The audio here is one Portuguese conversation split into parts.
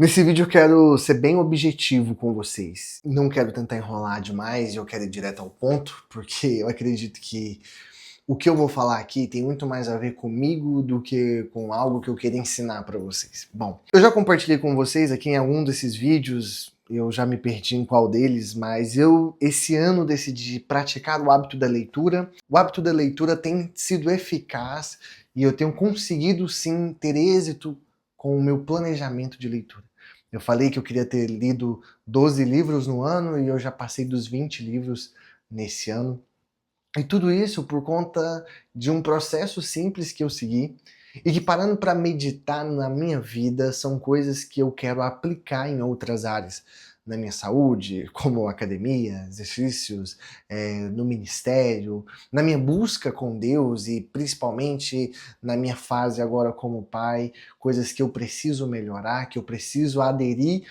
Nesse vídeo eu quero ser bem objetivo com vocês. Não quero tentar enrolar demais, eu quero ir direto ao ponto, porque eu acredito que o que eu vou falar aqui tem muito mais a ver comigo do que com algo que eu queira ensinar para vocês. Bom, eu já compartilhei com vocês aqui em algum desses vídeos, eu já me perdi em qual deles, mas eu esse ano decidi praticar o hábito da leitura. O hábito da leitura tem sido eficaz e eu tenho conseguido sim ter êxito com o meu planejamento de leitura. Eu falei que eu queria ter lido 12 livros no ano e eu já passei dos 20 livros nesse ano. E tudo isso por conta de um processo simples que eu segui e que, parando para meditar na minha vida, são coisas que eu quero aplicar em outras áreas. Na minha saúde, como academia, exercícios, no ministério, na minha busca com Deus e principalmente na minha fase agora como pai, coisas que eu preciso melhorar, que eu preciso aderir,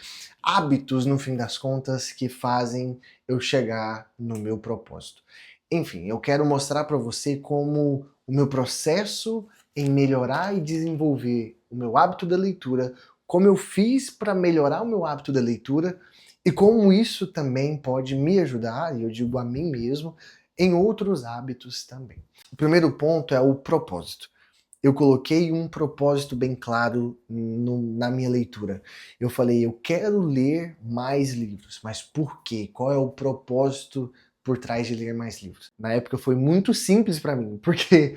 hábitos no fim das contas que fazem eu chegar no meu propósito. Enfim, eu quero mostrar para você como o meu processo em melhorar e desenvolver o meu hábito da leitura, como eu fiz para melhorar o meu hábito da leitura e como isso também pode me ajudar, e eu digo a mim mesmo, em outros hábitos também. O primeiro ponto é o propósito. Eu coloquei um propósito bem claro na minha leitura. Eu falei, eu quero ler mais livros, mas por quê? Qual é o propósito por trás de ler mais livros? Na época foi muito simples para mim, porque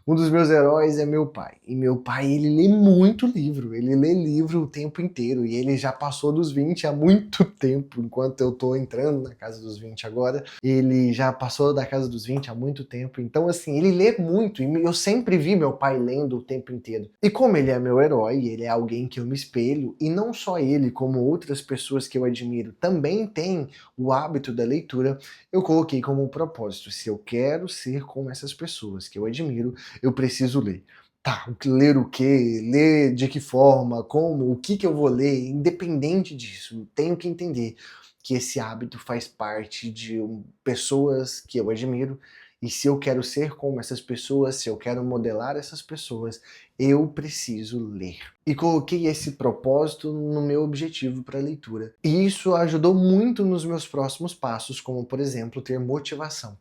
um dos meus heróis é meu pai. E meu pai, ele lê muito livro. Ele lê livro o tempo inteiro. E ele já passou dos 20 há muito tempo. Enquanto eu tô entrando na casa dos 20 agora, ele já passou da casa dos 20 há muito tempo. Então, assim, ele lê muito. E eu sempre vi meu pai lendo o tempo inteiro. E como ele é meu herói, ele é alguém que eu me espelho. E não só ele, como outras pessoas que eu admiro também têm o hábito da leitura. Eu coloquei como propósito. Se eu quero ser como essas pessoas que eu admiro, eu preciso ler. Tá, ler o quê? Ler de que forma? Como? O que eu vou ler? Independente disso, tenho que entender que esse hábito faz parte de pessoas que eu admiro, e se eu quero ser como essas pessoas, se eu quero modelar essas pessoas, eu preciso ler. E coloquei esse propósito no meu objetivo para a leitura. E isso ajudou muito nos meus próximos passos, como por exemplo, ter motivação.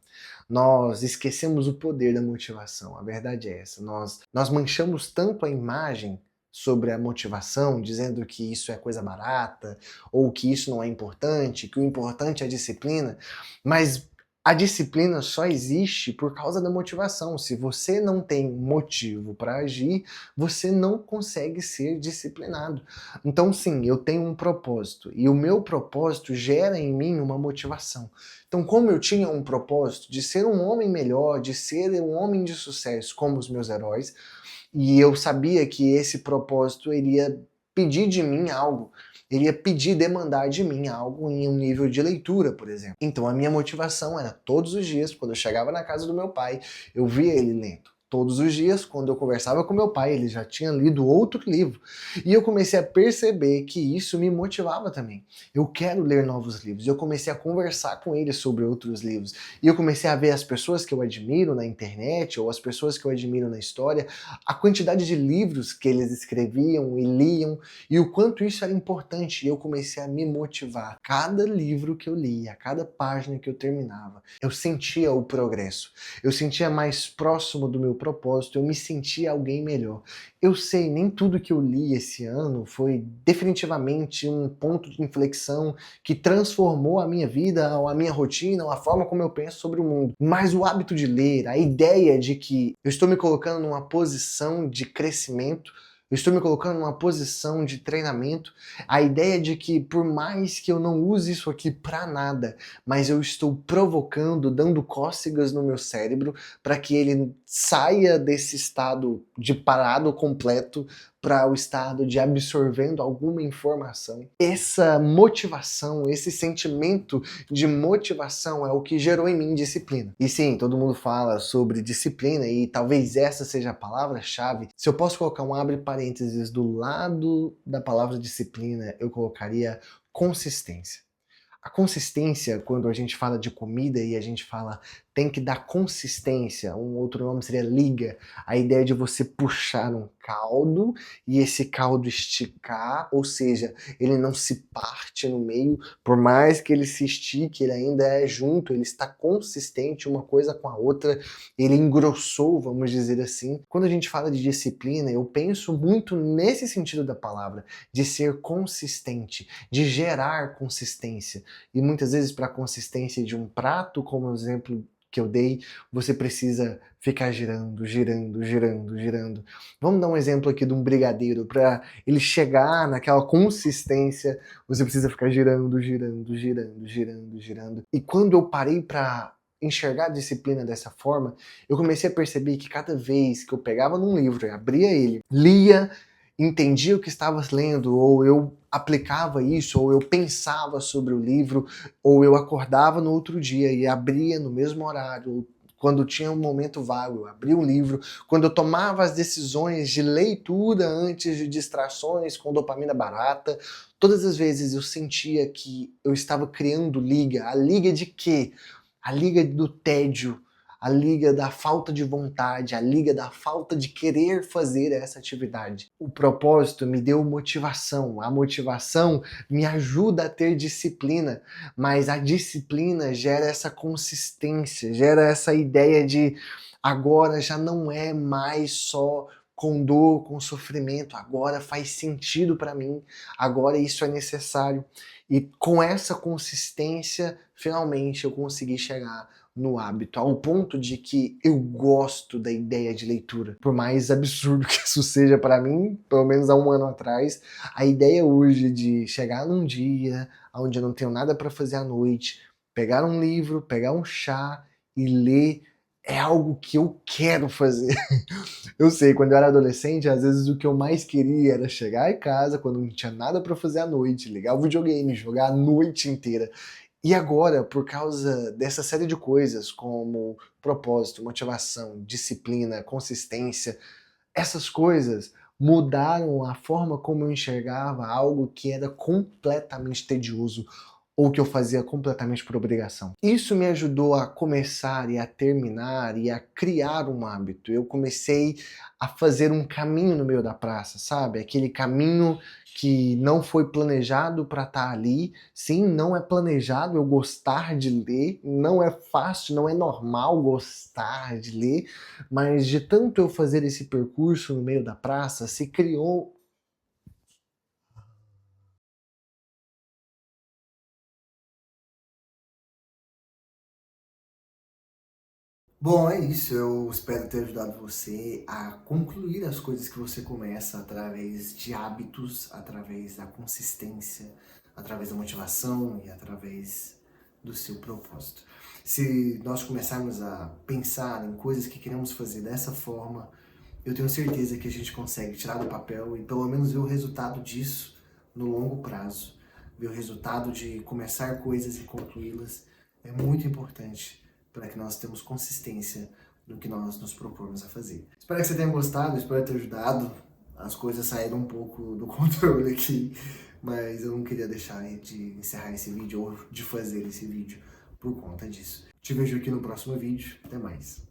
Nós esquecemos o poder da motivação, a verdade é essa. Nós manchamos tanto a imagem sobre a motivação, dizendo que isso é coisa barata, ou que isso não é importante, que o importante é a disciplina, mas a disciplina só existe por causa da motivação. Se você não tem motivo para agir, você não consegue ser disciplinado. Então sim, eu tenho um propósito, e o meu propósito gera em mim uma motivação. Então, como eu tinha um propósito de ser um homem melhor, de ser um homem de sucesso como os meus heróis, e eu sabia que esse propósito iria pedir de mim algo, iria pedir, demandar de mim algo em um nível de leitura, por exemplo. Então a minha motivação era todos os dias, quando eu chegava na casa do meu pai, eu via ele lendo. Todos os dias, quando eu conversava com meu pai, ele já tinha lido outro livro. E eu comecei a perceber que isso me motivava também. Eu quero ler novos livros. E eu comecei a conversar com ele sobre outros livros. E eu comecei a ver as pessoas que eu admiro na internet, ou as pessoas que eu admiro na história, a quantidade de livros que eles escreviam e liam, e o quanto isso era importante. E eu comecei a me motivar. Cada livro que eu lia, cada página que eu terminava, eu sentia o progresso. Eu sentia mais próximo do meu propósito, eu me sentia alguém melhor. Eu sei, nem tudo que eu li esse ano foi definitivamente um ponto de inflexão que transformou a minha vida, ou a minha rotina, ou a forma como eu penso sobre o mundo. Mas o hábito de ler, a ideia de que eu estou me colocando numa posição de crescimento, eu estou me colocando numa posição de treinamento, a ideia de que por mais que eu não use isso aqui para nada, mas eu estou provocando, dando cócegas no meu cérebro para que ele saia desse estado de parado completo para o estado de absorvendo alguma informação. Essa motivação, esse sentimento de motivação é o que gerou em mim disciplina. E sim, todo mundo fala sobre disciplina e talvez essa seja a palavra-chave. Se eu posso colocar um abre parênteses do lado da palavra disciplina, eu colocaria consistência. A consistência, quando a gente fala de comida e a gente fala tem que dar consistência, um outro nome seria liga, a ideia de você puxar um caldo e esse caldo esticar, ou seja, ele não se parte no meio, por mais que ele se estique, ele ainda é junto, ele está consistente uma coisa com a outra, ele engrossou, vamos dizer assim. Quando a gente fala de disciplina, eu penso muito nesse sentido da palavra, de ser consistente, de gerar consistência. E muitas vezes para a consistência de um prato, como o exemplo que eu dei, você precisa ficar girando, girando, girando, girando. Vamos dar um exemplo aqui de um brigadeiro. Para ele chegar naquela consistência, você precisa ficar girando, girando, girando, girando, girando. E quando eu parei para enxergar a disciplina dessa forma, eu comecei a perceber que cada vez que eu pegava num livro e abria ele, lia, entendia o que estava lendo, ou eu aplicava isso, ou eu pensava sobre o livro, ou eu acordava no outro dia e abria no mesmo horário, ou quando tinha um momento vago, eu abria um livro, quando eu tomava as decisões de leitura antes de distrações com dopamina barata, todas as vezes eu sentia que eu estava criando liga. A liga de quê? A liga do tédio, a liga da falta de vontade, a liga da falta de querer fazer essa atividade. O propósito me deu motivação, a motivação me ajuda a ter disciplina, mas a disciplina gera essa consistência, gera essa ideia de agora já não é mais só com dor, com sofrimento, agora faz sentido para mim, agora isso é necessário. E com essa consistência, finalmente eu consegui chegar no hábito, ao ponto de que eu gosto da ideia de leitura. Por mais absurdo que isso seja para mim, pelo menos há um ano atrás, a ideia hoje de chegar num dia onde eu não tenho nada para fazer à noite, pegar um livro, pegar um chá e ler, é algo que eu quero fazer. Eu sei, quando eu era adolescente, às vezes o que eu mais queria era chegar em casa, quando não tinha nada para fazer à noite, ligar o videogame, jogar a noite inteira. E agora, por causa dessa série de coisas, como propósito, motivação, disciplina, consistência, essas coisas mudaram a forma como eu enxergava algo que era completamente tedioso ou que eu fazia completamente por obrigação. Isso me ajudou a começar e a terminar e a criar um hábito. Eu comecei a fazer um caminho no meio da praça, sabe? Aquele caminho que não foi planejado para estar ali. Sim, não é planejado eu gostar de ler, não é fácil, não é normal gostar de ler, mas de tanto eu fazer esse percurso no meio da praça, se criou. Bom, é isso. Eu espero ter ajudado você a concluir as coisas que você começa através de hábitos, através da consistência, através da motivação e através do seu propósito. Se nós começarmos a pensar em coisas que queremos fazer dessa forma, eu tenho certeza que a gente consegue tirar do papel e pelo menos ver o resultado disso no longo prazo. Ver o resultado de começar coisas e concluí-las é muito importante para que nós tenhamos consistência no que nós nos propomos a fazer. Espero que você tenha gostado, espero ter ajudado. As coisas saíram um pouco do controle aqui, mas eu não queria deixar de encerrar esse vídeo ou de fazer esse vídeo por conta disso. Te vejo aqui no próximo vídeo. Até mais.